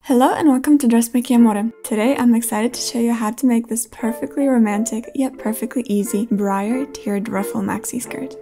Hello and welcome to Dressmaking Amore. Today I'm excited to show you how to make this perfectly romantic yet perfectly easy Briar tiered ruffle maxi skirt.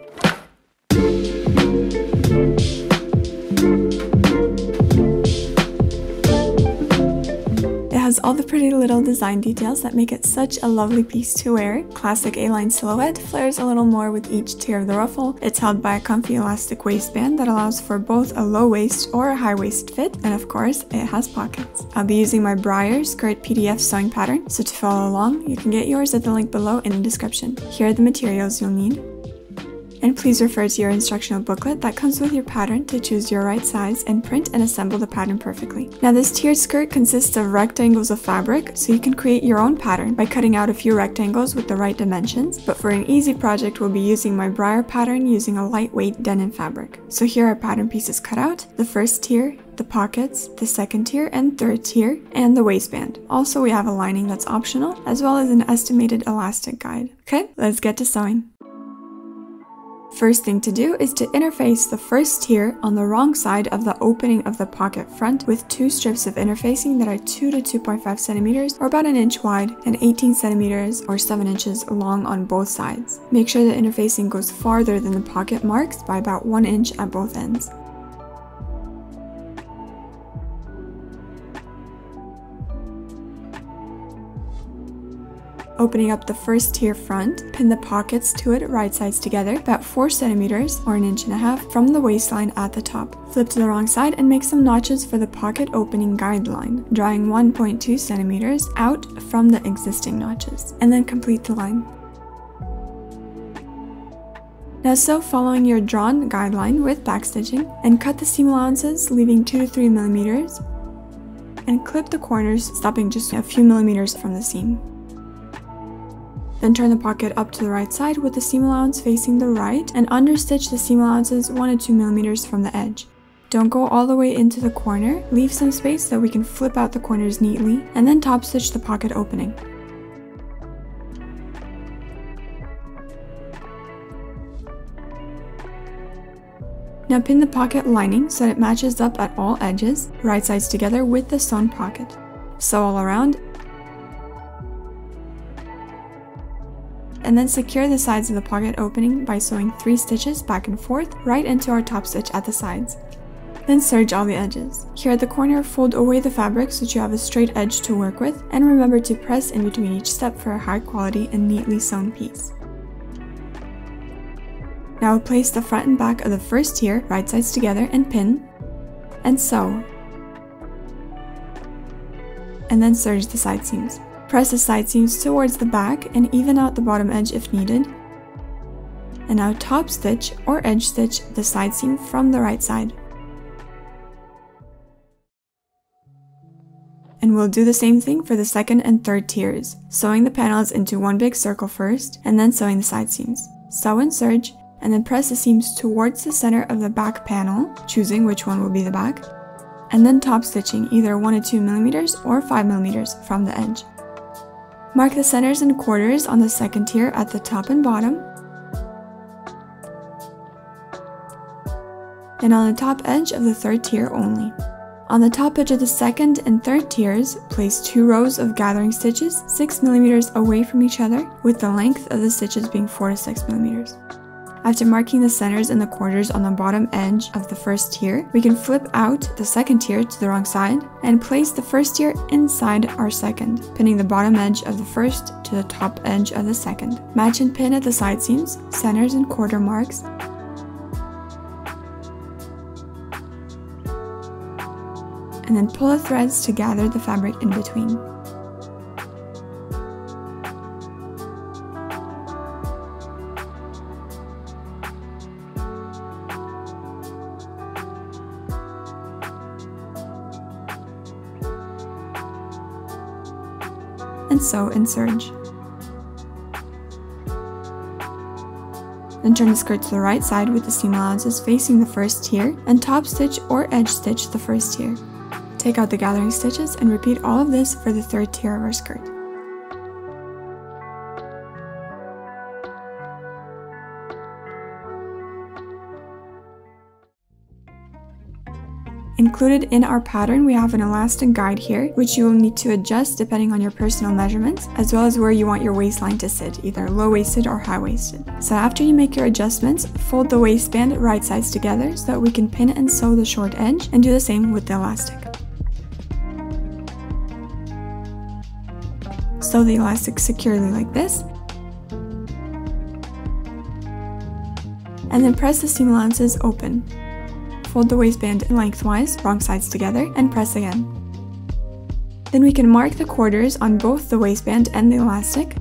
It has all the pretty little design details that make it such a lovely piece to wear. Classic A-line silhouette flares a little more with each tier of the ruffle. It's held by a comfy elastic waistband that allows for both a low waist or a high waist fit, and of course it has pockets. I'll be using my Briar skirt PDF sewing pattern, so to follow along you can get yours at the link below in the description. Here are the materials you'll need. And please refer to your instructional booklet that comes with your pattern to choose your right size and print and assemble the pattern perfectly. Now this tiered skirt consists of rectangles of fabric, so you can create your own pattern by cutting out a few rectangles with the right dimensions, but for an easy project we'll be using my Briar pattern using a lightweight denim fabric. So here are pattern pieces cut out, the first tier, the pockets, the second tier and third tier, and the waistband. Also we have a lining that's optional, as well as an estimated elastic guide. Okay, let's get to sewing. First thing to do is to interface the first tier on the wrong side of the opening of the pocket front with two strips of interfacing that are 2 to 2.5 centimeters or about an inch wide and 18 centimeters or 7 inches long on both sides. Make sure the interfacing goes farther than the pocket marks by about 1 inch at both ends. Opening up the first tier front, pin the pockets to it right sides together, about 4 centimeters or 1.5 inches from the waistline at the top. Flip to the wrong side and make some notches for the pocket opening guideline, drawing 1.2 centimeters out from the existing notches, and then complete the line. Now sew following your drawn guideline with backstitching, and cut the seam allowances, leaving 2 to 3 millimeters, and clip the corners, stopping just a few millimeters from the seam. Then turn the pocket up to the right side with the seam allowance facing the right and understitch the seam allowances 1 to 2 millimeters from the edge. Don't go all the way into the corner, leave some space so we can flip out the corners neatly, and then top stitch the pocket opening. Now pin the pocket lining so that it matches up at all edges, right sides together with the sewn pocket. Sew all around, and then secure the sides of the pocket opening by sewing 3 stitches back and forth right into our top stitch at the sides. Then serge all the edges. Here at the corner, fold away the fabric so that you have a straight edge to work with, and remember to press in between each step for a high quality and neatly sewn piece. Now place the front and back of the first tier right sides together and pin, and sew, and then serge the side seams. Press the side seams towards the back and even out the bottom edge if needed. And now top stitch or edge stitch the side seam from the right side. And we'll do the same thing for the second and third tiers, sewing the panels into one big circle first and then sewing the side seams. Sew and serge, and then press the seams towards the center of the back panel, choosing which one will be the back, and then top stitching either 1 to 2 millimeters or 5 millimeters from the edge. Mark the centers and quarters on the second tier at the top and bottom, and on the top edge of the third tier only. On the top edge of the second and third tiers, place 2 rows of gathering stitches 6 millimeters away from each other, with the length of the stitches being 4 to 6 millimeters. After marking the centers and the quarters on the bottom edge of the first tier, we can flip out the second tier to the wrong side and place the first tier inside our second, pinning the bottom edge of the first to the top edge of the second. Match and pin at the side seams, centers and quarter marks, and then pull the threads to gather the fabric in between. And sew and serge. Then turn the skirt to the right side with the seam allowances facing the first tier and top stitch or edge stitch the first tier. Take out the gathering stitches and repeat all of this for the third tier of our skirt. Included in our pattern, we have an elastic guide here, which you will need to adjust depending on your personal measurements, as well as where you want your waistline to sit, either low-waisted or high-waisted. So after you make your adjustments, fold the waistband right sides together so that we can pin and sew the short edge, and do the same with the elastic. Sew the elastic securely like this, and then press the seam allowances open. Fold the waistband lengthwise, wrong sides together, and press again. Then we can mark the quarters on both the waistband and the elastic.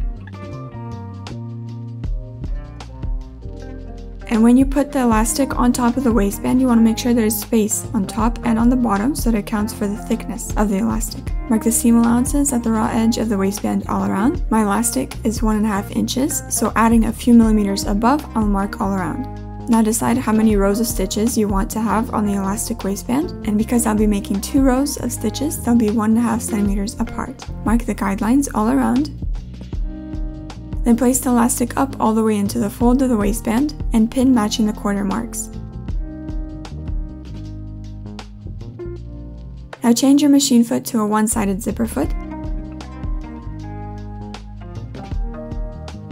And when you put the elastic on top of the waistband, you want to make sure there's space on top and on the bottom so that it accounts for the thickness of the elastic. Mark the seam allowances at the raw edge of the waistband all around. My elastic is 1.5 inches, so adding a few millimeters above, I'll mark all around. Now decide how many rows of stitches you want to have on the elastic waistband, and because I'll be making 2 rows of stitches, they'll be 1.5 centimeters apart. Mark the guidelines all around. Then place the elastic up all the way into the fold of the waistband and pin matching the quarter marks. Now change your machine foot to a one-sided zipper foot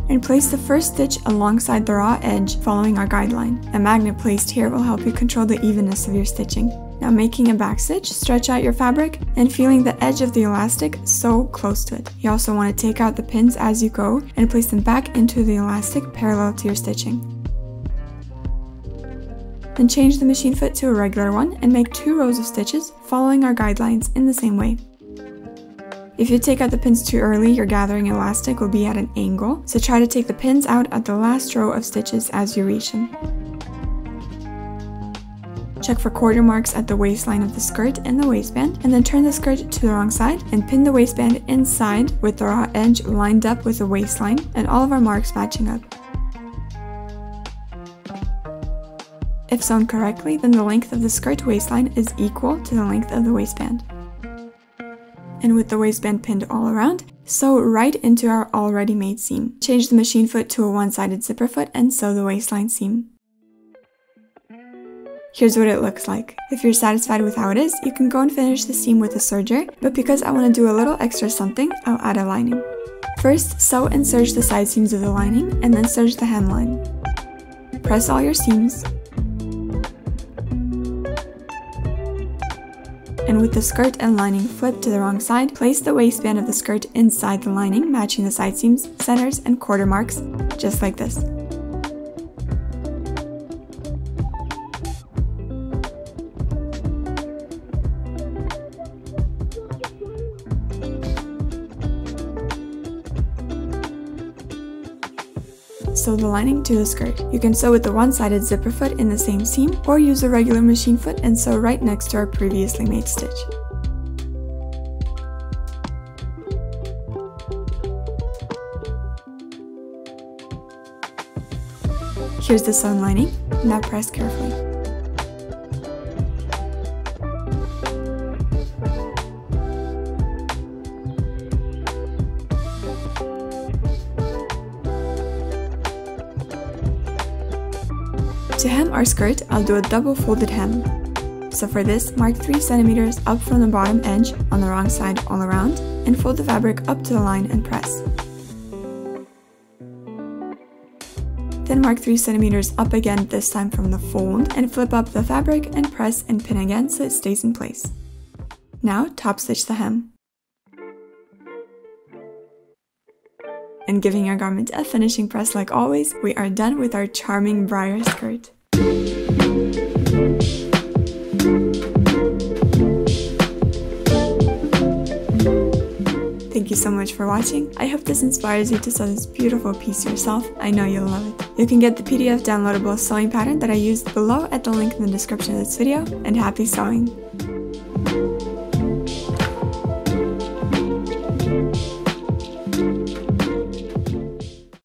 and place the first stitch alongside the raw edge following our guideline. A magnet placed here will help you control the evenness of your stitching. Now making a back stitch, stretch out your fabric and feeling the edge of the elastic so close to it. You also want to take out the pins as you go and place them back into the elastic parallel to your stitching. Then change the machine foot to a regular one and make 2 rows of stitches following our guidelines in the same way. If you take out the pins too early, your gathering elastic will be at an angle, so try to take the pins out at the last row of stitches as you reach them. Check for quarter marks at the waistline of the skirt and the waistband, and then turn the skirt to the wrong side and pin the waistband inside with the raw edge lined up with the waistline and all of our marks matching up. If sewn correctly, then the length of the skirt waistline is equal to the length of the waistband. And with the waistband pinned all around, sew right into our already made seam. Change the machine foot to a one-sided zipper foot and sew the waistline seam. Here's what it looks like. If you're satisfied with how it is, you can go and finish the seam with a serger, but because I want to do a little extra something, I'll add a lining. First, sew and serge the side seams of the lining, and then serge the hemline. Press all your seams. And with the skirt and lining flipped to the wrong side, place the waistband of the skirt inside the lining, matching the side seams, centers, and quarter marks, just like this. Sew the lining to the skirt. You can sew with the one-sided zipper foot in the same seam, or use a regular machine foot and sew right next to our previously made stitch. Here's the sewn lining. Now press carefully. To hem our skirt, I'll do a double folded hem. So for this, mark 3 centimeters up from the bottom edge on the wrong side all around, and fold the fabric up to the line and press. Then mark 3 centimeters up again, this time from the fold, and flip up the fabric and press and pin again so it stays in place. Now top stitch the hem. And giving our garment a finishing press like always, we are done with our charming Briar skirt. Thank you so much for watching. I hope this inspires you to sew this beautiful piece yourself. I know you'll love it. You can get the PDF downloadable sewing pattern that I used below at the link in the description of this video, and happy sewing!